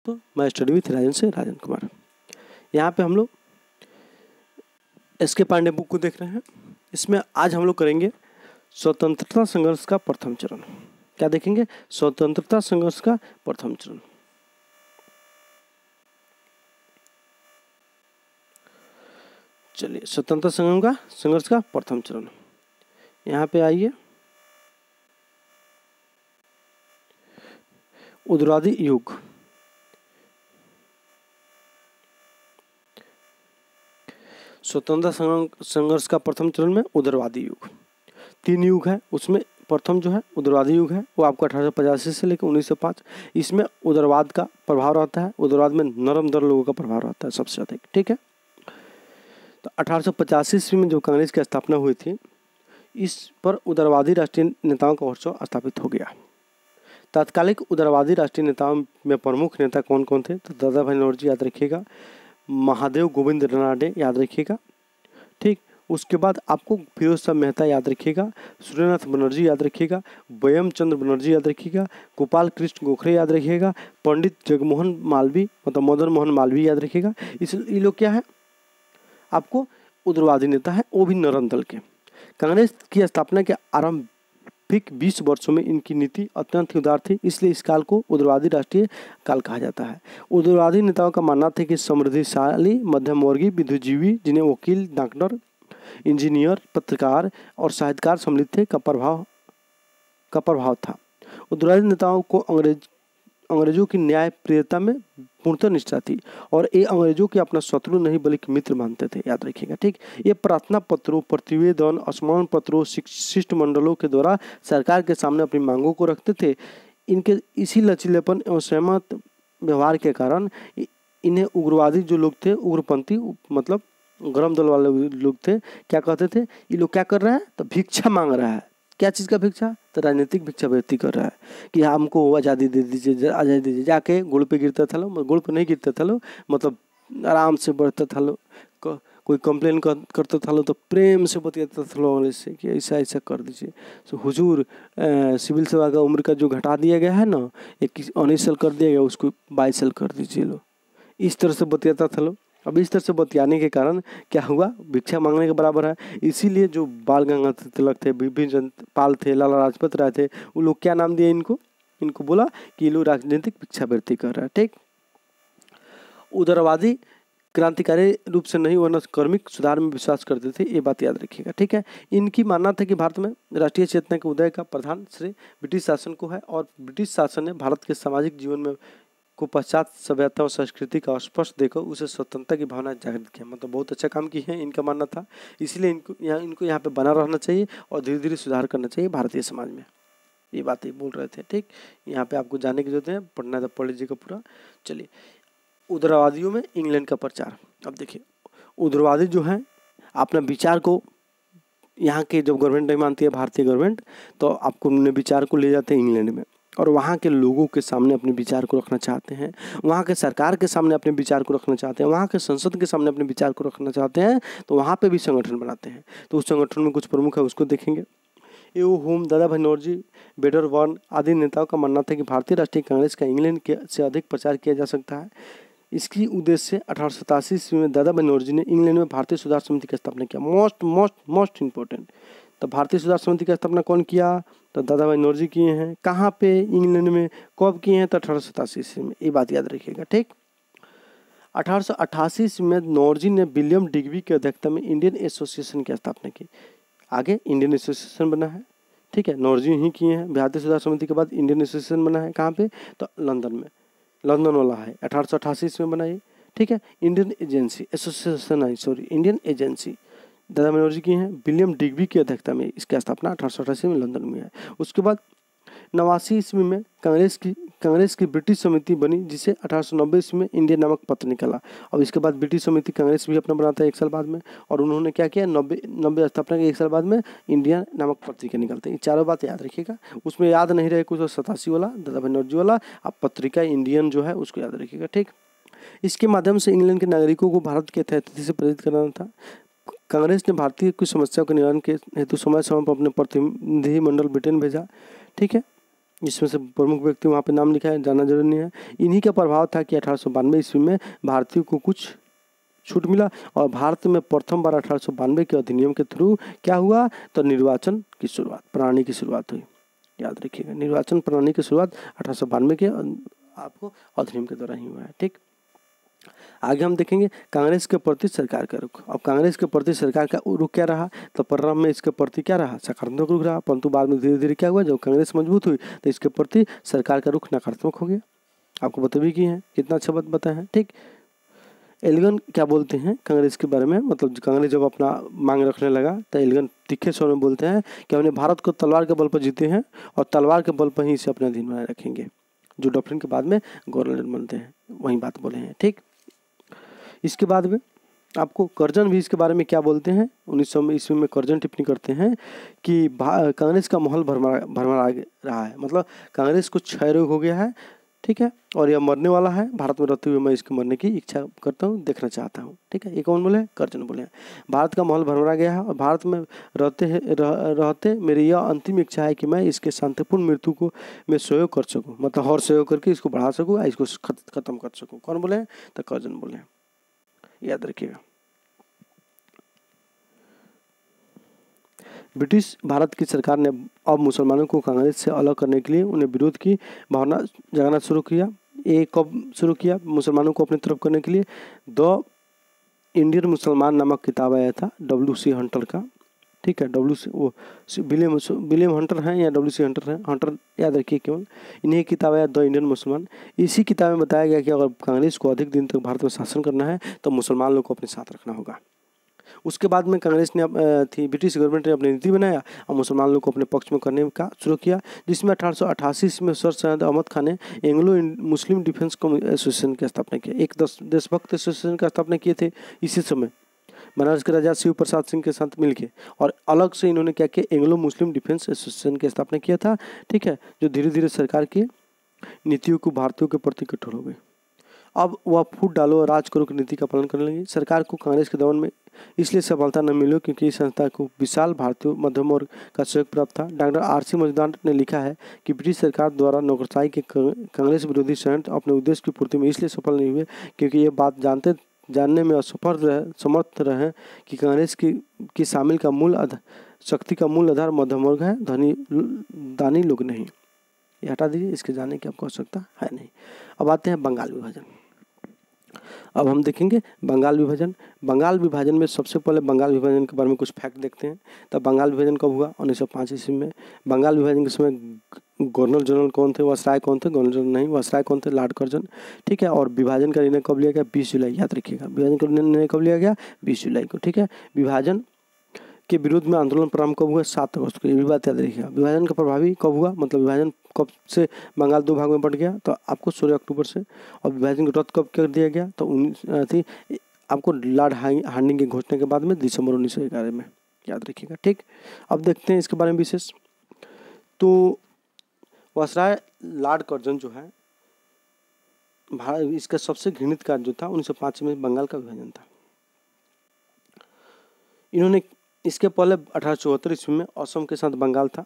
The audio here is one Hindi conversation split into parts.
तो मैं स्टडी विथ राजन से राजन कुमार। यहाँ पे हम लोग एस के पांडे बुक को देख रहे हैं। इसमें आज हम लोग करेंगे स्वतंत्रता संघर्ष का प्रथम चरण। क्या देखेंगे? स्वतंत्रता संघर्ष का प्रथम चरण। चलिए, स्वतंत्रता संघर्ष का प्रथम चरण। यहाँ पे आइए, उग्रवादी युग। स्वतंत्रता संघर्ष का प्रथम चरण में उग्रवादी युग। 3 युग है, उसमें प्रथम जो है उग्रवादी युग है, वो आपको 1885 से लेकर 1905। इसमें उग्रवाद का प्रभाव रहता है। उग्रवाद में नरम दर लोगों का प्रभाव रहता है सबसे अधिक। ठीक है, तो 1885 ईस्वी में जो कांग्रेस की स्थापना हुई थी, इस पर उग्रवादी राष्ट्रीय नेताओं का वर्चस्व स्थापित हो गया। तात्कालिक उग्रवादी राष्ट्रीय नेताओं में प्रमुख नेता कौन कौन थे? तो दादा भाई नौरोजी याद रखिएगा, महादेव गोविंद रनाडे याद रखिएगा। ठीक, उसके बाद आपको फिरोज शाह मेहता याद रखिएगा, सूर्यनाथ बनर्जी याद रखिएगा, बयम चंद्र बनर्जी याद रखिएगा, गोपाल कृष्ण गोखले याद रखिएगा, पंडित जगमोहन मालवीय मतलब मदन मोहन मालवीय याद रखिएगा। ये लोग क्या है? आपको उग्रवादी नेता है, वो भी नरम दल के। कांग्रेस की स्थापना के आरंभिक 20 वर्षों में इनकी नीति अत्यंत ही उदार थी, इसलिए इस काल को उग्रवादी राष्ट्रीय काल कहा जाता है। उग्रवादी नेताओं का मानना था कि समृद्धिशाली मध्यम वर्गीय बुद्धिजीवी, जिन्हें वकील, डॉक्टर, इंजीनियर, पत्रकार और साहित्यकार सम्मिलित थे, का प्रभाव था। उग्रवादी नेताओं को अंग्रेजों की न्याय प्रियता में पूर्णतः निष्ठा थी और ये अंग्रेजों के अपना शत्रु नहीं बल्कि मित्र मानते थे, याद रखिएगा। ठीक, ये प्रार्थना पत्रों, प्रतिवेदन, असमान पत्रों, शिष्टमंडलों के द्वारा सरकार के सामने अपनी मांगों को रखते थे। इनके इसी लचीलेपन एवं सहमत व्यवहार के कारण इन्हें उग्रवादी जो लोग थे, उग्रपंथी मतलब गरम दल वाले लोग थे, क्या कहते थे? ये लोग क्या कर रहा है? तो भिक्षा मांग रहा है। क्या चीज़ का भिक्षा? तो राजनीतिक भिक्षा व्यक्ति कर रहा है कि हमको आज़ादी दे दीजिए, आज़ादी दीजिए। जाके गुड़ पे गिरता था लो, गुड़ पे नहीं गिरता था लो, मतलब आराम से बढ़ता था लो। कोई कंप्लेन करता था लो तो प्रेम से बतियाता था लो अंग्रेज से कि ऐसा ऐसा कर दीजिए। तो हुजूर सिविल सेवा का उम्र का जो घटा दिया गया है ना, 19 साल कर दिया गया, उसको 22 साल कर दीजिए लो। इस तरह से बतियाता था लो। अब इस तरह से बतियाने के कारण क्या हुआ? भिक्षा मांगने के बराबर है। इसीलिए जो बाल गंगाधर तिलक थे, बिपिन पाल थे, लाला लाजपत राय थे, वो लोग क्या नाम दिए इनको बोला कि ये लोग राजनीतिक भिक्षावृत्ति कर रहा है। ठीक, उदारवादी क्रांतिकारी रूप से नहीं वरना कर्मिक सुधार में विश्वास करते थे, ये बात याद रखिएगा। ठीक है, इनकी मानना था कि भारत में राष्ट्रीय चेतना के उदय का प्रधान श्रेय ब्रिटिश शासन को है और ब्रिटिश शासन ने भारत के सामाजिक जीवन में को पश्चात सभ्यता और संस्कृति का स्पष्ट देकर उसे स्वतंत्रता की भावना जागृत किया। मतलब बहुत अच्छा काम किए हैं, इनका मानना था। इसलिए इनको यहाँ पे बना रहना चाहिए और धीरे धीरे सुधार करना चाहिए भारतीय समाज में। ये बातें बोल रहे थे। ठीक, यहाँ पे आपको जानने की जरूरत है, पढ़ना था, पढ़ लीजिएगा पूरा। चलिए, उग्रवादियों में इंग्लैंड का प्रचार। अब देखिए, उग्रवादी जो है अपना विचार को, यहाँ के जब गवर्नमेंट नहीं मानती है भारतीय गवर्नमेंट, तो आपको उन्होंने विचार को ले जाते हैं इंग्लैंड में और वहाँ के लोगों के सामने अपने विचार को रखना चाहते हैं, वहाँ के सरकार के सामने अपने विचार को रखना चाहते हैं, वहाँ के संसद के सामने अपने विचार को रखना चाहते हैं, तो वहाँ पे भी संगठन बनाते हैं। तो उस संगठन में कुछ प्रमुख है, उसको देखेंगे। ए.ओ. होम, दादा भाई नौरोजी, बेडरबर्न आदि नेताओं का मानना था कि भारतीय राष्ट्रीय कांग्रेस का इंग्लैंड से अधिक प्रचार किया जा सकता है। इसकी उद्देश्य 1887 ईस्वी में दादा भाई नौरोजी ने इंग्लैंड में भारतीय सुधार समिति की स्थापना किया। मोस्ट इम्पोर्टेंट, तो भारतीय सुधार समिति की स्थापना कौन किया? तो दादा भाई नौरोजी किए हैं। कहाँ पे? इंग्लैंड में। कब किए हैं? तो 1887 ईस्वी में। ये बात याद रखिएगा। ठीक, 1888 ईस्वी में नौरोजी ने विलियम डिग्बी की अध्यक्षता में इंडियन एसोसिएशन की स्थापना की। आगे इंडियन एसोसिएशन बना है। ठीक है, नौरोजी ही किए हैं। भारतीय सुधार समिति के बाद इंडियन एसोसिएशन बना है। कहाँ पे? तो लंदन में, लंदन वाला है, 1888 ईस्वी में बना है। ठीक है, इंडियन एजेंसी दादा भाई नौरोजी की हैं। विलियम डिग्बी की अध्यक्षता में इसकी स्थापना 1888 में लंदन में है। उसके बाद 89 ईस्वी में कांग्रेस की ब्रिटिश समिति बनी, जिसे 1890 ईस्वी में इंडिया नामक पत्र निकला। और इसके बाद ब्रिटिश समिति कांग्रेस भी अपना बनाता है 1 साल बाद में, और उन्होंने क्या किया? 90 स्थापना के 1 साल बाद में इंडिया नामक पत्रिका निकलते हैं। ये चारों बात याद रखिएगा। उसमें याद नहीं रहे कुछ 87 वाला, दादा भाई नौरोजी वाला, अब पत्रिका इंडियन जो है उसको याद रखिएगा। ठीक, इसके माध्यम से इंग्लैंड के नागरिकों को भारत के यथास्थिति से प्रेरित करना था। कांग्रेस ने भारतीय की समस्याओं के निवारण के हेतु समय समय पर अपने प्रतिनिधिमंडल ब्रिटेन भेजा। ठीक है, जिसमें से प्रमुख व्यक्ति वहाँ पे नाम लिखा है, जाना जरूरी नहीं है। इन्हीं का प्रभाव था कि 1892 ईस्वी में भारतीयों को कुछ छूट मिला और भारत में प्रथम बार 1892 के अधिनियम के थ्रू क्या हुआ, तो निर्वाचन की शुरुआत, प्रणाली की शुरुआत हुई। याद रखिएगा, निर्वाचन प्रणाली की शुरुआत 1892 के आपको अधिनियम के द्वारा ही हुआ है। ठीक, आगे हम देखेंगे कांग्रेस के प्रति सरकार का रुख। अब कांग्रेस के प्रति सरकार का रुख क्या रहा, तो परिणाम में इसके प्रति क्या रहा, सकारात्मक रुख रहा, परंतु बाद में धीरे धीरे क्या हुआ, जब कांग्रेस मजबूत हुई तो इसके प्रति सरकार का रुख नकारात्मक हो गया। आपको बता भी किए हैं, कितना अच्छा बात बताया है। ठीक, एलिगन क्या बोलते हैं कांग्रेस के बारे में, मतलब कांग्रेस जब अपना मांग रखने लगा तो एलिगन तीखे स्वर में बोलते हैं कि हमने भारत को तलवार के बल पर जीते हैं और तलवार के बल पर ही इसे अपने अधीन बनाए रखेंगे। जो डॉक्ट्रिन के बाद में गवर्नर बनते हैं वही बात बोले हैं। ठीक, इसके बाद में आपको कर्जन भी इसके बारे में क्या बोलते हैं, 1900 ईस्वी में कर्जन टिप्पणी करते हैं कि कांग्रेस का माहौल भरमरा रहा है, मतलब कांग्रेस को क्षय रोग हो गया है। ठीक है, और यह मरने वाला है, भारत में रहते हुए मैं इसके मरने की इच्छा करता हूँ, देखना चाहता हूँ। ठीक है, ये कौन बोले, कर्जन बोले हैं। भारत का माहौल भरमरा गया है और भारत में रहते मेरी यह अंतिम इच्छा है कि मैं इसके शांतिपूर्ण मृत्यु को मैं सहयोग कर सकूँ, मतलब और सहयोग करके इसको बढ़ा सकूँ, इसको खत्म कर सकूँ। कौन बोले हैं, तो कर्जन बोले हैं, याद रखिएगा। ब्रिटिश भारत की सरकार ने अब मुसलमानों को कांग्रेस से अलग करने के लिए उन्हें विरोध की भावना जगाना शुरू किया। ये कब शुरू किया, मुसलमानों को अपनी तरफ करने के लिए द इंडियन मुसलमान नामक किताब आया था WC हंटर का। ठीक है, विलियम हंटर हैं या WC हंटर हैं, हंटर याद रखिए केवल, इन्हीं किताब आया द इंडियन मुसलमान। इसी किताब में बताया गया कि अगर कांग्रेस को अधिक दिन तक भारत में शासन करना है तो मुसलमान लोग को अपने साथ रखना होगा। उसके बाद में कांग्रेस ने ब्रिटिश गवर्नमेंट ने अपनी नीति बनाया और मुसलमान लोग को अपने पक्ष में करने का शुरू किया, जिसमें 1888 में सर सैयद अहमद खान ने एंग्लो मुस्लिम डिफेंस एसोसिएशन की स्थापना की। एक देशभक्त एसोसिएशन का स्थापना किए थे इसी समय बनारस के राजा शिव प्रसाद सिंह के साथ मिलके, और अलग से इन्होंने क्या किया, एंग्लो मुस्लिम डिफेंस एसोसिएशन की स्थापना किया था। ठीक है, जो धीरे धीरे सरकार की नीतियों को भारतीयों के प्रति कठोर हो गई। अब वह फूट डालो और राज करो की नीति का पालन करने लगी। सरकार को कांग्रेस के दमन में इसलिए सफलता न मिली क्योंकि इस संस्था को विशाल भारतीय मध्यम वर्ग का सहयोग प्राप्त था। डॉक्टर RC मजूमदार ने लिखा है कि ब्रिटिश सरकार द्वारा नौकरशाही के कांग्रेस विरोधी षड्यंत्र अपने उद्देश्य की पूर्ति में इसलिए सफल नहीं हुए क्योंकि ये बात जानने में समर्थ रहे कि कांग्रेस की शामिल का शक्ति का मूल आधार मध्यम वर्ग है, दानी लोग नहीं। ये हटा दीजिए, इसके जाने की आपको आवश्यकता है नहीं। अब आते हैं बंगाल विभाजन। अब हम देखेंगे बंगाल विभाजन। बंगाल विभाजन में सबसे पहले बंगाल विभाजन के बारे में कुछ फैक्ट देखते हैं। तब बंगाल विभाजन कब हुआ, 1905 ईस्वी में। बंगाल विभाजन के समय गवर्नर जनरल कौन थे, वायसराय कौन थे, गवर्नर जनरल नहीं, वायसराय कौन थे, लॉर्ड कर्जन। ठीक है, और विभाजन का निर्णय कब लिया गया, 20 जुलाई, याद रखिएगा। विभाजन का निर्णय कब लिया गया, 20 जुलाई को। ठीक है, विभाजन के विरोध में आंदोलन प्रारंभ कब हुआ, 7 अगस्त को। ये भी बात याद रखिएगा। विभाजन का प्रभावी कब हुआ, मतलब विभाजन कब से बंगाल 2 भाग में बंट गया, तो आपको 16 अक्टूबर से। और विभाजन को रद्द कब कर दिया गया, तो आपको लॉर्ड हार्डिंग की घोषणा के बाद में दिसंबर 1911 में, याद रखिएगा। ठीक, अब देखते हैं इसके बारे में विशेष। तो वायसराय लॉर्ड कर्जन जो है इसका सबसे घृणित कार्य जो था 1905 में बंगाल का विभाजन था। इन्होंने इसके पहले 1874 ईस्वी में असम के साथ बंगाल था।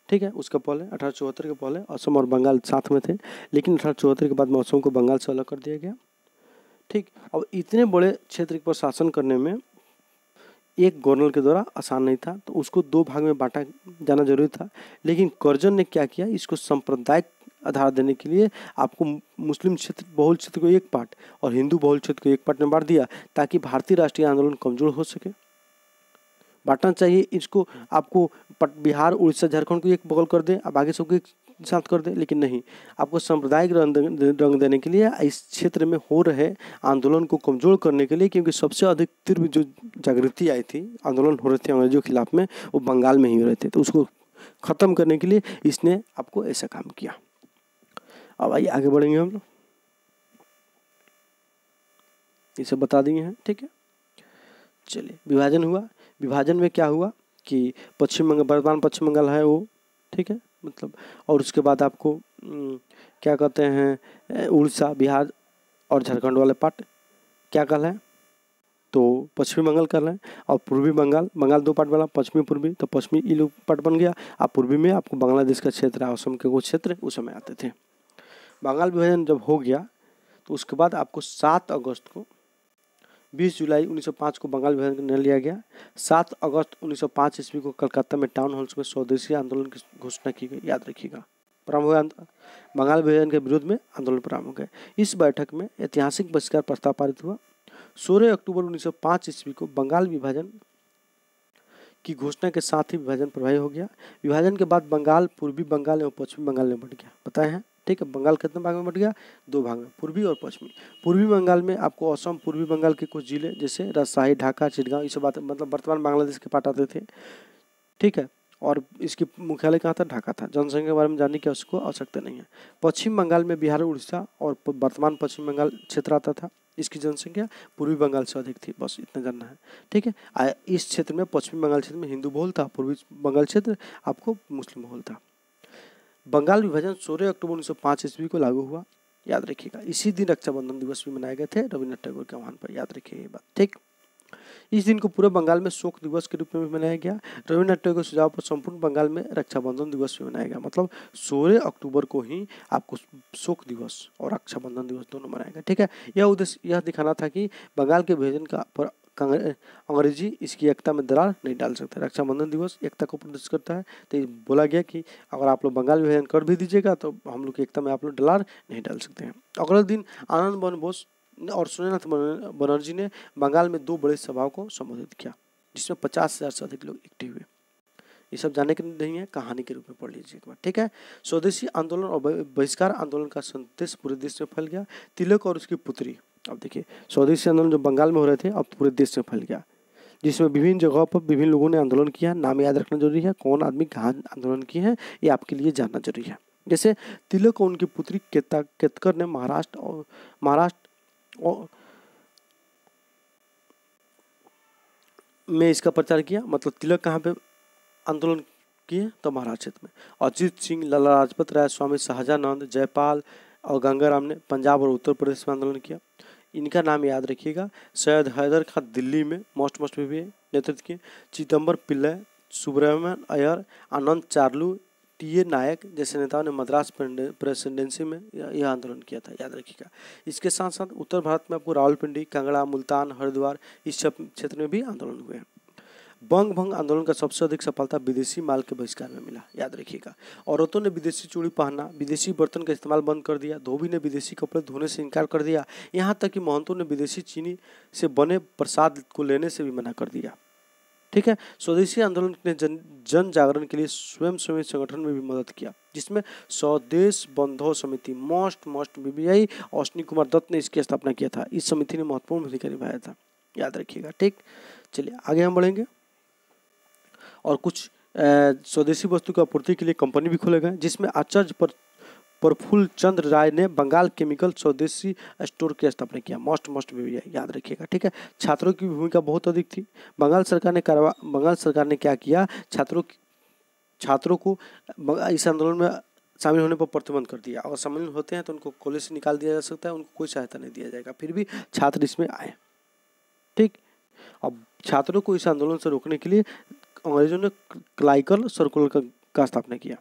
ठीक है, उसके पहले 1874 के पहले असम और बंगाल साथ में थे, लेकिन 1874 के बाद में असम को बंगाल से अलग कर दिया गया। ठीक, अब इतने बड़े क्षेत्र पर शासन करने में एक गवर्नर के द्वारा आसान नहीं था, तो उसको 2 भाग में बांटा जाना जरूरी था। लेकिन कर्जन ने क्या किया, इसको सांप्रदायिक आधार देने के लिए आपको मुस्लिम क्षेत्र बहुल क्षेत्र को एक पार्ट और हिंदू बहुल क्षेत्र को एक पार्ट में बांट दिया, ताकि भारतीय राष्ट्रीय आंदोलन कमजोर हो सके। बांटना चाहिए इसको, आपको बिहार, उड़ीसा, झारखंड को एक बगल कर दे, अब आगे सबको एक साथ कर दे, लेकिन नहीं, आपको सांप्रदायिक रंग देने के लिए, इस क्षेत्र में हो रहे आंदोलन को कमजोर करने के लिए, क्योंकि सबसे अधिक तीव्र जो जागृति आई थी, आंदोलन हो रहे थे अंग्रेजों के खिलाफ में, वो बंगाल में ही हो रहे थे, तो उसको खत्म करने के लिए इसने आपको ऐसा काम किया। अब आइए आगे बढ़ेंगे हम लोग, इसे बता दिए हैं। ठीक है, चलिए, विभाजन हुआ। विभाजन में क्या हुआ कि पश्चिम बंगाल, वर्तमान पश्चिम बंगाल है वो, ठीक है, मतलब, और उसके बाद आपको क्या कहते हैं, उड़ीसा, बिहार और झारखंड वाले पार्ट क्या कहल है, तो पश्चिमी बंगाल कर रहे हैं, और पूर्वी बंगाल, बंगाल दो पार्ट वाला, पश्चिमी पूर्वी, तो पश्चिमी ये लोग पार्ट बन गया। अब पूर्वी में आपको बांग्लादेश का क्षेत्र, असम के कुछ क्षेत्र उस समय आते थे। बंगाल विभाजन जब हो गया तो उसके बाद आपको 7 अगस्त को 20 जुलाई 1905 को बंगाल विभाजन का निर्णय लिया गया। 7 अगस्त 1905 ईस्वी को कलकत्ता में टाउन हॉल्स में स्वदेशी आंदोलन की घोषणा की गई, याद रखिएगा। प्रारंभ हुआ बंगाल विभाजन के विरोध में आंदोलन प्रारंभ हो गए। इस बैठक में ऐतिहासिक बहिष्कार प्रस्ताव पारित हुआ। 16 अक्टूबर 1905 ईस्वी को बंगाल विभाजन की घोषणा के साथ ही विभाजन प्रभावी हो गया। विभाजन के बाद बंगाल पूर्वी बंगाल एवं पश्चिमी बंगाल में बंट गया, बताए हैं, ठीक है। बंगाल कितने भाग में बंट गया? 2 भाग में, पूर्वी और पश्चिमी। पूर्वी बंगाल में आपको असम, पूर्वी बंगाल के कुछ जिले जैसे राजशाही, ढाका, चिटगांव, ये सब बात मतलब वर्तमान बांग्लादेश के पार्ट आते थे, ठीक है। और इसकी मुख्यालय कहाँ था? ढाका था। जनसंख्या के बारे में जानने की आवश्यकता नहीं है। पश्चिम बंगाल में बिहार, उड़ीसा और वर्तमान पश्चिम बंगाल क्षेत्र आता था। इसकी जनसंख्या पूर्वी बंगाल से अधिक थी, बस इतना जानना है, ठीक है। इस क्षेत्र में, पश्चिमी बंगाल क्षेत्र में हिंदू बहुल था, पूर्वी बंगाल क्षेत्र आपको मुस्लिम बहुल था। बंगाल विभाजन 16 अक्टूबर 1905 ईस्वी को लागू हुआ, याद रखिएगा। इसी दिन रक्षाबंधन दिवस भी मनाए गए थे रविन्द्रनाथ टैगोर के आह्वान पर, याद रखिए ये बात, ठीक। इस दिन को पूरे बंगाल में शोक दिवस के रूप में भी मनाया गया। रविन्द्रनाथ टैगोर के सुझाव पर संपूर्ण बंगाल में रक्षाबंधन दिवस भी मनाया गया। मतलब 16 अक्टूबर को ही आपको शोक दिवस और रक्षाबंधन दिवस दोनों मनाया गया, ठीक है। यह उद्देश्य यह दिखाना था कि बंगाल के विभाजन का पर अंग्रेजी इसकी एकता में दरार नहीं डाल सकते। रक्षाबंधन दिवस एकता को प्रदर्शित करता है, तो बोला गया कि अगर आप लोग बंगाल विभाजन कर भी दीजिएगा तो हम लोग की एकता में आप लोग दरार नहीं डाल सकते हैं। अगले दिन आनंद मोहन बोस और सूर्यनाथ बनर्जी ने बंगाल में 2 बड़े सभाओं को संबोधित किया, जिसमें 50,000 से अधिक लोग इकट्ठे हुए। ये सब जानने के नहीं है, कहानी के रूप में पढ़ लीजिए एक बार, ठीक है। स्वदेशी आंदोलन और बहिष्कार आंदोलन का संदेश पूरे देश में फैल गया। तिलक और उसकी पुत्री, अब देखिए स्वदेशी आंदोलन जो बंगाल में हो रहे थे अब पूरे देश में फैल गया, जिसमें विभिन्न जगहों पर विभिन्न लोगों ने आंदोलन किया। नाम याद रखना जरूरी है, कौन आदमी कहाँ आंदोलन किए हैं ये आपके लिए जानना जरूरी है। जैसे तिलक और उनकी पुत्री केतकर ने महाराष्ट्र में इसका प्रचार किया। मतलब तिलक कहाँ पे आंदोलन किए? तो महाराष्ट्र क्षेत्र में। अजीत सिंह, लाला लाजपत राय, स्वामी शाहजानंद, जयपाल और गंगाराम ने पंजाब और उत्तर प्रदेश में आंदोलन किया। इनका नाम याद रखिएगा। सैयद हैदर खान दिल्ली में मोस्ट भी नेतृत्व किए। चिदम्बर पिल्लई, सुब्रमण्यम अय्यर, आनंद चार्लू, टी.ए. नायक जैसे नेताओं ने मद्रास प्रेसिडेंसी में यह आंदोलन किया था, याद रखिएगा। इसके साथ साथ उत्तर भारत में आपको रावलपिंडी, कांगड़ा, मुल्तान, हरिद्वार इस सब क्षेत्र में भी आंदोलन हुए हैं। बंग भंग आंदोलन का सबसे अधिक सफलता विदेशी माल के बहिष्कार में मिला, याद रखिएगा। औरतों ने विदेशी चूड़ी पहनना, विदेशी बर्तन का इस्तेमाल बंद कर दिया। धोबी ने विदेशी कपड़े धोने से इनकार कर दिया। यहाँ तक कि महंतों ने विदेशी चीनी से बने प्रसाद को लेने से भी मना कर दिया, ठीक है। स्वदेशी आंदोलन ने जन जागरण के लिए स्वयं संगठन में भी मदद किया, जिसमें स्वदेश बंधो समिति मोस्ट बीबीआई अश्विनी कुमार दत्त ने इसकी स्थापना किया था। इस समिति ने महत्वपूर्ण भूमिका निभाया था, याद रखिएगा, ठीक। चलिए आगे हम बढ़ेंगे। और कुछ स्वदेशी वस्तु की आपूर्ति के लिए कंपनी भी खोले गए, जिसमें आचार्य प्रफुल्ल चंद्र राय ने बंगाल केमिकल स्वदेशी स्टोर की स्थापना किया। मोस्ट भी याद रखिएगा, ठीक है। छात्रों की भूमिका बहुत अधिक थी। बंगाल सरकार ने क्या किया? छात्रों को इस आंदोलन में शामिल होने पर प्रतिबंध कर दिया। अगर शामिल होते हैं तो उनको कॉलेज से निकाल दिया जा सकता है, उनको कोई सहायता नहीं दिया जाएगा। फिर भी छात्र इसमें आए, ठीक। अब छात्रों को इस आंदोलन से रोकने के लिए अंग्रेजों ने क्लाइकल सर्कुलर का स्थापना किया।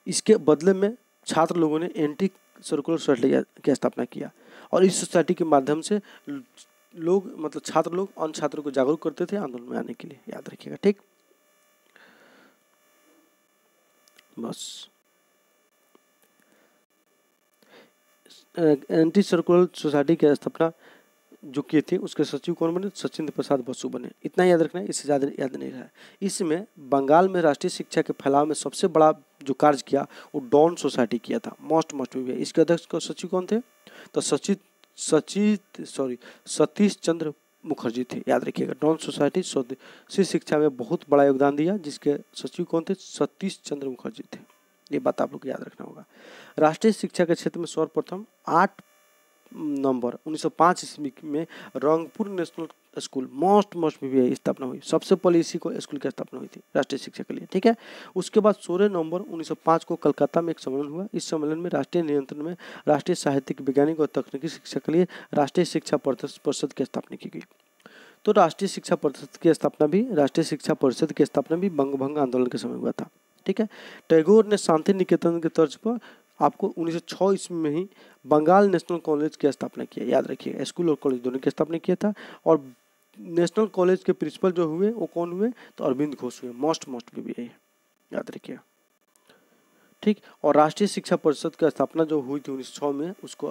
इसके बदले में छात्र लोगों ने एंटी सर्कुलर सोसाइटी की स्थापना किया, और इस सोसाइटी के माध्यम से लोग मतलब छात्र लोग अन्य छात्रों को जागरूक करते थे आंदोलन में आने के लिए, याद रखिएगा, ठीक। बस एंटी सर्कुलर सोसाइटी की स्थापना जो किए थे उसके सचिव कौन बने? सचिंद्र प्रसाद बसु बने। इतना याद रखना है, इससे ज़्यादा याद नहीं रहा है। इसमें बंगाल में राष्ट्रीय शिक्षा के फैलाव में सबसे बड़ा जो कार्य किया वो डॉन सोसाइटी किया था। मोस्ट भी है। इसके अध्यक्ष को सचिव कौन थे? तो सतीश चंद्र मुखर्जी थे, याद रखिएगा। डॉन सोसाइटी स्वदेशी शिक्षा में बहुत बड़ा योगदान दिया, जिसके सचिव कौन थे? सतीश चंद्र मुखर्जी थे। ये बात आप लोग को याद रखना होगा। राष्ट्रीय शिक्षा के क्षेत्र में सर्वप्रथम 8 नवंबर 1905 ईस्वी में रंगपुर नेशनल स्कूल मोस्ट भी स्थापना हुई। सबसे पहले इसी को स्कूल की स्थापना हुई थी राष्ट्रीय शिक्षा के लिए, ठीक है। उसके बाद 16 नवंबर 1905 को कलकत्ता में एक सम्मेलन हुआ। इस सम्मेलन में राष्ट्रीय नियंत्रण में राष्ट्रीय साहित्यिक, वैज्ञानिक और तकनीकी शिक्षा के लिए राष्ट्रीय शिक्षा परिषद की स्थापना की गई। तो राष्ट्रीय शिक्षा परिषद की स्थापना भी बंग भंग आंदोलन के समय हुआ था। ठीक है, टैगोर ने शांति निकेतन के तर्ज पर आपको 1906 ईस्वी में ही बंगाल नेशनल कॉलेज की स्थापना किया। याद रखिएगा, स्कूल और कॉलेज दोनों की स्थापना किया था। और नेशनल कॉलेज के प्रिंसिपल जो हुए वो कौन हुए, तो अरविंद घोष हुए। मोस्ट भी है, याद रखिएगा। ठीक, और राष्ट्रीय शिक्षा परिषद की स्थापना जो हुई थी 1906 में, उसको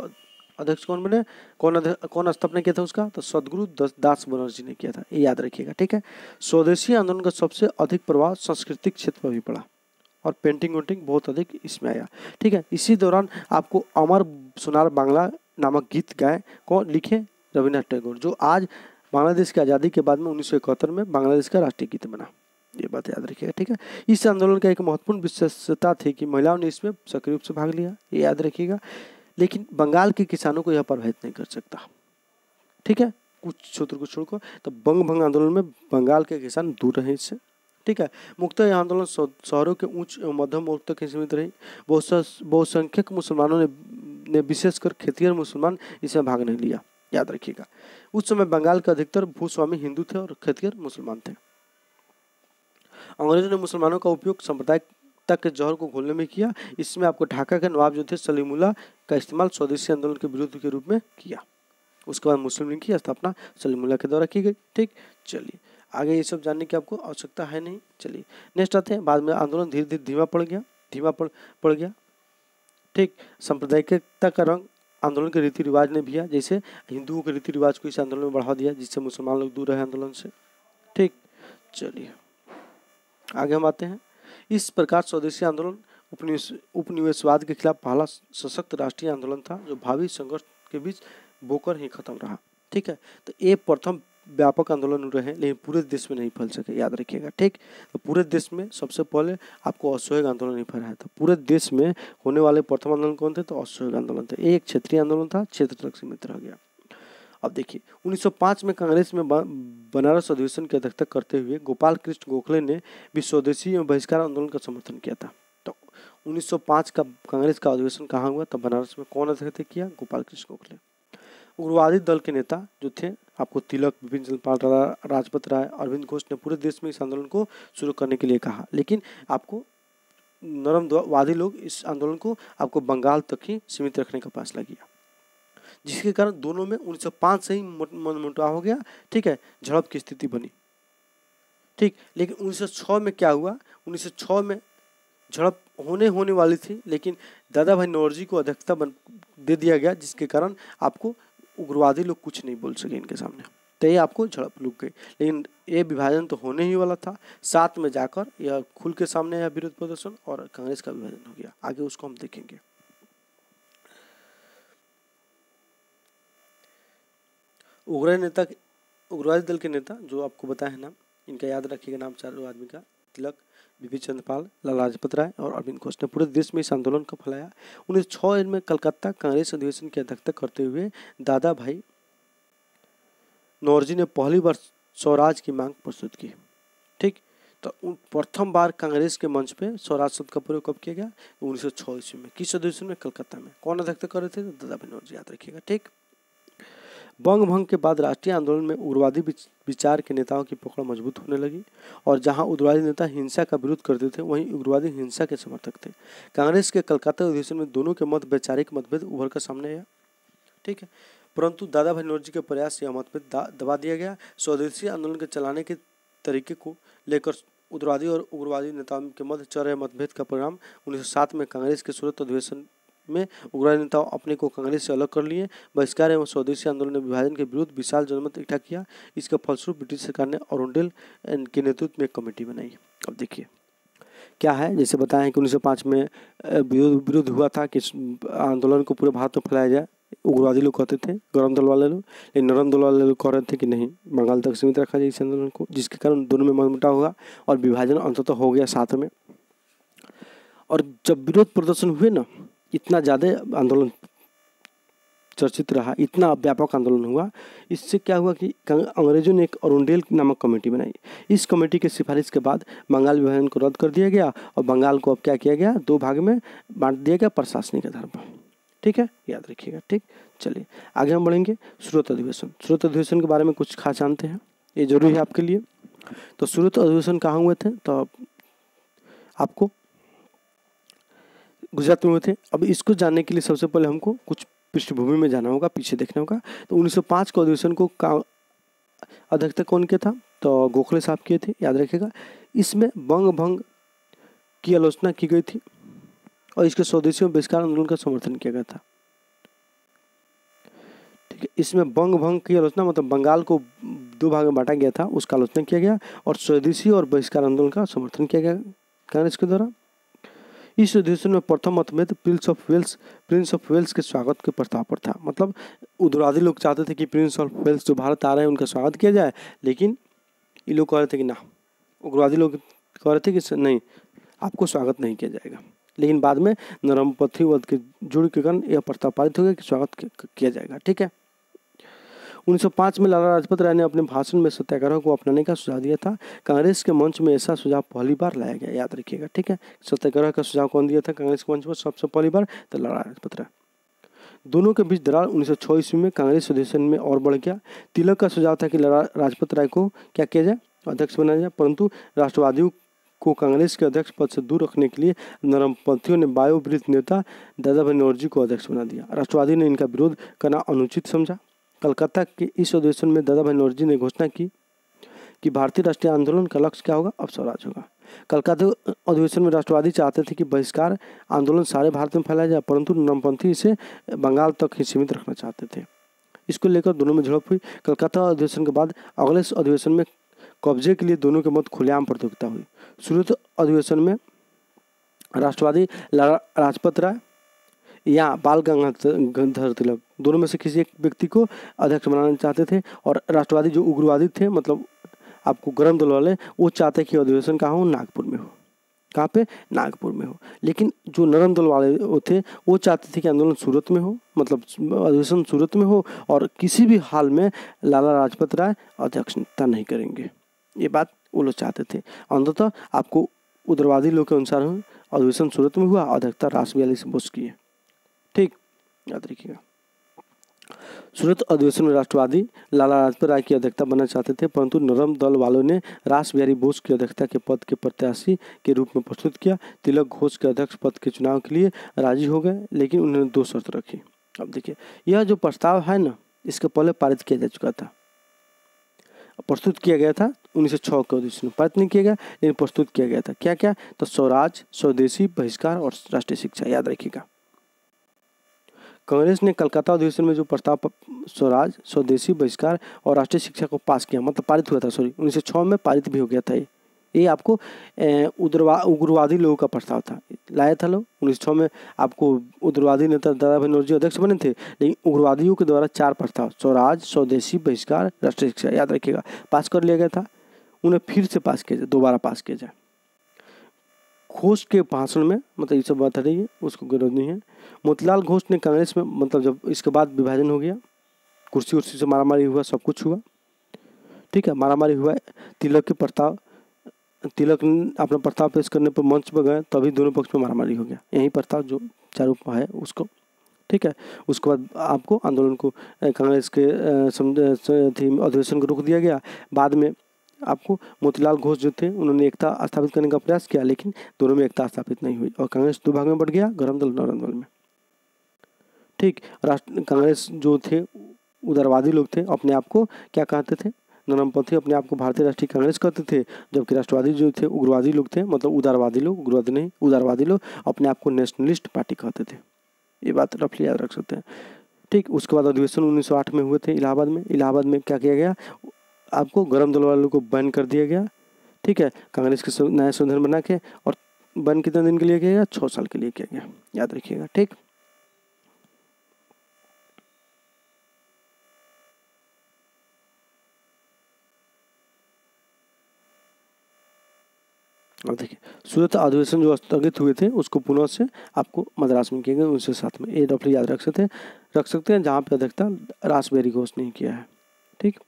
अध्यक्ष कौन बने, कौन स्थापना किया था उसका, तो सदगुरु दास बनर्जी ने किया था, ये याद रखिएगा। ठीक है, स्वदेशी आंदोलन का सबसे अधिक प्रभाव सांस्कृतिक क्षेत्र पर भी पड़ा और पेंटिंग वेंटिंग बहुत अधिक इसमें आया। ठीक है, इसी दौरान आपको अमर सोनार बांग्ला नामक गीत गाए, कौन लिखे, रविन्द्रनाथ टैगोर, जो आज बांग्लादेश की आज़ादी के बाद में 1971 में बांग्लादेश का राष्ट्रीय गीत बना। ये बात याद रखिएगा। ठीक है, इस आंदोलन का एक महत्वपूर्ण विशेषता थी कि महिलाओं ने इसमें सक्रिय रूप से भाग लिया, ये याद रखिएगा। लेकिन बंगाल के किसानों को यह प्रभावित नहीं कर सकता। ठीक है, कुछ क्षेत्र को छोड़कर, तो बंग भंग आंदोलन में बंगाल के किसान दूर रहे इससे। ठीक है, मुख्यतः यह आंदोलन शहरों के उच्च एवं मध्यम वर्ग तक सीमित रही। बहुसंख्यक मुसलमानों ने विशेषकर खेतिहर मुसलमान इसमें भाग नहीं लिया, याद रखिएगा। उस समय बंगाल के अधिकतर भूस्वामी हिंदू थे और खेतिहर मुसलमान थे। अंग्रेजों ने मुसलमानों का उपयोग सांप्रदायिकता के जहर को घोलने में किया। इसमें आपको ढाका के नवाब जो थे सलीमुल्लाह का इस्तेमाल स्वदेशी आंदोलन के विरोध के रूप में किया। उसके बाद मुस्लिम लीग की स्थापना सलीमुल्लाह के द्वारा की गई। ठीक, चलिए आगे ये सब जानने की आपको आवश्यकता है नहीं। चलिए नेक्स्ट आते हैं। बाद में आंदोलन धीरे धीरे धीमा पड़ गया। ठीक, सांप्रदायिकता का रंग आंदोलन के रीति रिवाज ने भी, जैसे हिंदुओं के रीति रिवाज को इस आंदोलन में बढ़ा दिया, जिससे मुसलमान लोग दूर रहे आंदोलन से। ठीक, चलिए आगे हम आते हैं। इस प्रकार स्वदेशी आंदोलन उपनिवेशवाद के खिलाफ पहला सशक्त राष्ट्रीय आंदोलन था, जो भावी संघर्ष के बीच बोकर ही खत्म रहा। ठीक है, तो ये प्रथम व्यापक आंदोलन रहे, लेकिन पूरे देश में नहीं फैल सके, याद रखिएगा। ठीक, तो पूरे देश में सबसे पहले आपको असहयोग आंदोलन नहीं फैलाया था। पूरे देश में होने वाले प्रथम आंदोलन कौन थे, तो असहयोग आंदोलन थे। एक क्षेत्रीय आंदोलन था, क्षेत्र तक सीमित रह गया। अब देखिए 1905 में कांग्रेस में बनारस अधिवेशन की अध्यक्षता करते हुए गोपाल कृष्ण गोखले ने भी स्वदेशी एवं बहिष्कार आंदोलन का समर्थन किया था। तो 1905 का कांग्रेस का अधिवेशन कहाँ हुआ, तो बनारस में। कौन अध्यक्षता किया, गोपाल कृष्ण गोखले। उग्रवादी दल के नेता जो थे आपको तिलक, बिपिन चंद्र पाल, राजपत राय, अरविंद घोष ने पूरे देश में इस आंदोलन को शुरू करने के लिए कहा। लेकिन आपको नरमवादी लोग इस आंदोलन को आपको बंगाल तक ही सीमित रखने का फैसला किया, जिसके कारण दोनों में 1905 से ही मनमुटाव हो गया। ठीक है, झड़प की स्थिति बनी। ठीक, लेकिन 1906 में क्या हुआ, 1906 में झड़प होने वाली थी, लेकिन दादा भाई नौरोजी को अध्यक्षता दे दिया गया, जिसके कारण आपको उग्रवादी लोग कुछ नहीं बोल सके इनके सामने। तो ये आपको झड़प लुक गई। लेकिन ये विभाजन तो होने ही वाला था, साथ में जाकर यह खुल के सामने आया विरोध प्रदर्शन और कांग्रेस का विभाजन हो गया। आगे उसको हम देखेंगे। उग्रवादी दल के नेता जो आपको बताया है नाम, इनका याद रखिएगा नाम चारों आदमी का, तिलक, बिपिन चंद्र पाल, लाला लाजपत राय और अरविंद घोष ने पूरे देश में इस आंदोलन को फैलाया। 1906 में कलकत्ता कांग्रेस अधिवेशन की अध्यक्षता करते हुए दादा भाई नौरोजी ने पहली बार स्वराज की मांग प्रस्तुत की। ठीक, तो प्रथम बार कांग्रेस के मंच पे स्वराज शब्द का प्रयोग कब किया गया, 1906 ईस्वी में। किस अधिवेशन में, कलकत्ता में। कौन अध्यक्षता कर रहे थे, तो दादा भाई नौरोजी, याद रखिएगा। ठीक, बंग भंग के बाद राष्ट्रीय आंदोलन में उग्रवादी विचार के नेताओं की पकड़ मजबूत होने लगी, और जहां उग्रवादी नेता हिंसा का विरोध करते थे, वहीं उग्रवादी हिंसा के समर्थक थे। कांग्रेस के कलकत्ता अधिवेशन में दोनों के मत वैचारिक मतभेद उभर कर सामने आया। ठीक है, परंतु दादा भाई नौरोजी के प्रयास से यह मतभेद दबा दिया गया। स्वदेशी आंदोलन के चलाने के तरीके को लेकर उग्रवादी और उग्रवादी नेताओं के मध्य चल रहे मतभेद का परिणाम 1907 में कांग्रेस के सूरत अधिवेशन में उग्रवादी नेताओं अपने को कांग्रेस से अलग कर लिए। बहिष्कार एवं स्वदेशी आंदोलन ने विभाजन के विरुद्ध विशाल जनमत इकट्ठा किया। इसका फलस्वरूप ब्रिटिश सरकार ने अरुंडेल के नेतृत्व में एक कमेटी बनाई। अब देखिए क्या है, जैसे बताया कि 1905 में विरोध हुआ था कि आंदोलन को पूरे भारत में फैलाया जाए। उग्रवादी लोग कहते थे, गरम दल वाले लोग, लेकिन नरम दल वाले लोग कह रहे थे कि नहीं, बंगाल तक सीमित रखा जाए इस आंदोलन को, जिसके कारण दोनों में मनमुटाव हुआ और विभाजन अंततः हो गया साथ में। और जब विरोध प्रदर्शन हुए ना, इतना ज़्यादा आंदोलन चर्चित रहा, इतना व्यापक आंदोलन हुआ, इससे क्या हुआ कि अंग्रेजों ने एक अरुंडेल नामक कमेटी बनाई। इस कमेटी के सिफारिश के बाद बंगाल विभाजन को रद्द कर दिया गया और बंगाल को अब क्या किया गया, दो भाग में बांट दिया गया प्रशासनिक आधार पर। ठीक है, याद रखिएगा। ठीक, चलिए आगे हम बढ़ेंगे। सूरत अधिवेशन के बारे में कुछ खास जानते हैं। ये जरूरी है आपके लिए। तो सूरत अधिवेशन कहाँ हुए थे, तो आपको गुजरात में हुए थे। अब इसको जानने के लिए सबसे पहले हमको कुछ पृष्ठभूमि में जाना होगा, पीछे देखना होगा। तो 1905 के अधिवेशन को अध्यक्षता कौन किया था, तो गोखले साहब किए थे, याद रखिएगा। इसमें बंग भंग की आलोचना की गई थी और इसके स्वदेशियों बहिष्कार आंदोलन का समर्थन किया गया था। ठीक है, इसमें बंग भंग की आलोचना मतलब बंगाल को 2 भाग में बांटा गया था, उसका आलोचना किया गया और स्वदेशी और बहिष्कार आंदोलन का समर्थन किया गया कांग्रेस के द्वारा। इस अधिवेशन में प्रथम मतभेद प्रिंस ऑफ वेल्स के स्वागत के प्रस्ताव पर था। मतलब उग्रवादी लोग चाहते थे कि प्रिंस ऑफ वेल्स जो भारत आ रहे हैं उनका स्वागत किया जाए, लेकिन ये लोग कह रहे थे कि ना, उग्रवादी लोग कह रहे थे कि नहीं, आपको स्वागत नहीं किया जाएगा। लेकिन बाद में नरमपंथीवाद के जुड़ के कारण यह प्रस्ताव पारित हो गया कि स्वागत किया जाएगा। ठीक है, 1905 में लाला लाजपत राय ने अपने भाषण में सत्याग्रह को अपनाने का सुझाव दिया था। कांग्रेस के मंच में ऐसा सुझाव पहली बार लाया गया, याद रखिएगा। ठीक है, सत्याग्रह का सुझाव कौन दिया था कांग्रेस के मंच पर सबसे पहली बार, तो लाला लाजपत राय। दोनों के बीच दरार 1906 ईस्वी में कांग्रेस अधिवेशन में और बढ़ गया। तिलक का सुझाव था कि लाला लाजपत राय को क्या किया जाए, अध्यक्ष बनाया जाए, परंतु राष्ट्रवादियों को कांग्रेस के अध्यक्ष पद से दूर रखने के लिए नरमपंथियों ने बायोवृत्त नेता दादा भाई नौरोजी को अध्यक्ष बना दिया। राष्ट्रवादी ने इनका विरोध करना अनुचित समझा। कलकत्ता के इस अधिवेशन में दादा भाई नौरोजी ने घोषणा की कि भारतीय राष्ट्रीय आंदोलन का लक्ष्य क्या होगा, अब स्वराज होगा। कलकत्ता अधिवेशन में राष्ट्रवादी चाहते थे कि बहिष्कार आंदोलन सारे भारत में फैलाया जाए, परंतु नरमपंथी इसे बंगाल तक ही सीमित रखना चाहते थे। इसको लेकर दोनों में झड़प हुई। कलकत्ता अधिवेशन के बाद अगले अधिवेशन में कब्जे के लिए दोनों के मध्य खुलेआम प्रतियोगिता हुई। सूरत अधिवेशन में राष्ट्रवादी लाला लाजपत राय या बाल गंगाधर तिलक दोनों में से किसी एक व्यक्ति को अध्यक्ष बनाना चाहते थे, और राष्ट्रवादी जो उग्रवादी थे, मतलब आपको गरम दल वाले, वो चाहते कि अधिवेशन कहाँ हो, नागपुर में हो। कहाँ पे, नागपुर में हो। लेकिन जो नरम दल वाले थे वो चाहते थे कि आंदोलन सूरत में हो, मतलब अधिवेशन सूरत में हो, और किसी भी हाल में लाला लाजपत राय अध्यक्षता नहीं करेंगे, ये बात वो लोग चाहते थे। अंततः आपको उग्रवादी लोग के अनुसार अधिवेशन सूरत में हुआ, अध्यक्षता रासबिहारी बोस की है। ठीक, याद रखिएगा। सूरत अधिवेशन में राष्ट्रवादी लाला लाजपत राय की अध्यक्षता बनना चाहते थे, परंतु नरम दल वालों ने रासबिहारी बोस की अध्यक्षता के पद के प्रत्याशी के रूप में प्रस्तुत किया। तिलक घोष के अध्यक्ष पद के चुनाव के लिए राजी हो गए, लेकिन उन्होंने 2 शर्त रखी। अब देखिए, यह जो प्रस्ताव है ना, इसके पहले पारित किया जा चुका था, प्रस्तुत किया गया था 1906 के अधिवेशन में, पारित नहीं किया गया लेकिन प्रस्तुत किया गया था। क्या क्या, तो स्वराज, स्वदेशी, बहिष्कार और राष्ट्रीय शिक्षा, याद रखिएगा। कांग्रेस ने कलकत्ता अधिवेशन में जो प्रस्ताव स्वराज, स्वदेशी, बहिष्कार और राष्ट्रीय शिक्षा को पास किया, मतलब पारित हुआ था, 1906 में पारित भी हो गया था। ये आपको उग्रवादी लोगों का प्रस्ताव था, लाया था लोग 1906 में। आपको उग्रवादी नेता दादा भाई नौरोजी अध्यक्ष बने थे, लेकिन उग्रवादियों के द्वारा 4 प्रस्ताव, स्वराज, स्वदेशी, बहिष्कार, राष्ट्रीय शिक्षा, याद रखिएगा, पास कर लिया गया था। उन्हें फिर से पास किया जाए, दोबारा पास किया जाए। घोष के भाषण में, मतलब ये सब बात है, उसको विरोध नहीं है। मोतीलाल घोष ने कांग्रेस में, मतलब जब इसके बाद विभाजन हो गया, कुर्सी उर्सी से मारामारी हुआ, सब कुछ हुआ, ठीक है, मारामारी हुआ। तिलक अपना प्रस्ताव पेश करने पर मंच पर गए, तभी दोनों पक्ष में मारामारी हो गया। यही प्रस्ताव जो चारों है उसको, ठीक है। उसके बाद आपको आंदोलन को कांग्रेस के अधिवेशन को रोक दिया गया। बाद में आपको मोतीलाल घोष जो थे उन्होंने एकता स्थापित करने का प्रयास किया, लेकिन दोनों में एकता स्थापित नहीं हुई और कांग्रेस 2 भाग में बढ़ गया, गरम दल, नरम दल में। ठीक, कांग्रेस जो थे उदारवादी लोग थे, अपने आप को क्या कहते थे, नरमपंथी अपने आप को भारतीय राष्ट्रीय कांग्रेस कहते थे, जबकि राष्ट्रवादी जो थे उग्रवादी लोग थे, मतलब उदारवादी लोग, उग्रवादी नहीं, उदारवादी लोग अपने आप को नेशनलिस्ट पार्टी कहते थे। ये बात रफली याद रख सकते हैं। ठीक, उसके बाद अधिवेशन 1908 में हुए थे इलाहाबाद में। इलाहाबाद में क्या किया गया, आपको गरम दल वालों को बैन कर दिया गया, ठीक है, कांग्रेस के नया संविधान बना के, और बैन कितने दिन के लिए किया गया, 6 साल के लिए किया गया, याद रखिएगा। ठीक, अब देखिए, सूरत अधिवेशन जो स्थगित हुए थे उसको पुनः से आपको मद्रास में किए गए 1907 में। ये रफली याद रख सकते हैं, जहाँ पे अध्यक्षता रासबिहारी घोष ने किया है। ठीक,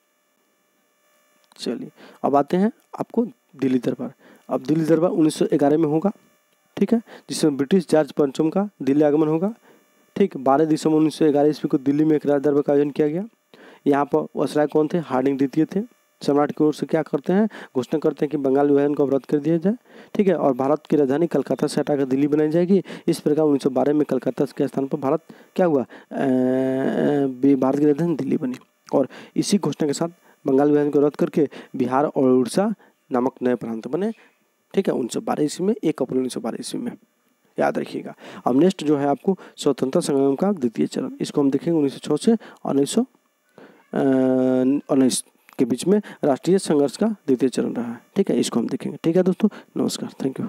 चलिए अब आते हैं आपको दिल्ली दरबार। अब दिल्ली दरबार 1911 में होगा, ठीक है, जिसमें ब्रिटिश जॉर्ज पंचम का दिल्ली आगमन होगा। ठीक, 12 दिसंबर 1911 ईस्वी को दिल्ली में एक राज दरबार का आयोजन किया गया। यहाँ पर वसराय कौन थे, हार्डिंग द्वितीय थे। सम्राट की ओर से क्या करते हैं, घोषणा करते हैं कि बंगाल विभाजन को रद्द कर दिया जाए, ठीक है, और भारत की राजधानी कलकत्ता से हटाकर दिल्ली बनाई जाएगी। इस प्रकार 1912 में कलकत्ता के स्थान पर भारत क्या हुआ, भारत की राजधानी दिल्ली बनी। और इसी घोषणा के साथ बंगाल विभाजन को रद्द करके बिहार और उड़ीसा नामक नए प्रांत बने, ठीक है, 1912 ईस्वी में, 1 अप्रैल 1912 ईस्वी में, याद रखिएगा। अब नेक्स्ट जो है आपको स्वतंत्रता संग्राम का द्वितीय चरण, इसको हम देखेंगे 1906 से 1919 के बीच में राष्ट्रीय संघर्ष का द्वितीय चरण रहा है, ठीक है, इसको हम देखेंगे। ठीक है दोस्तों, नमस्कार, थैंक यू।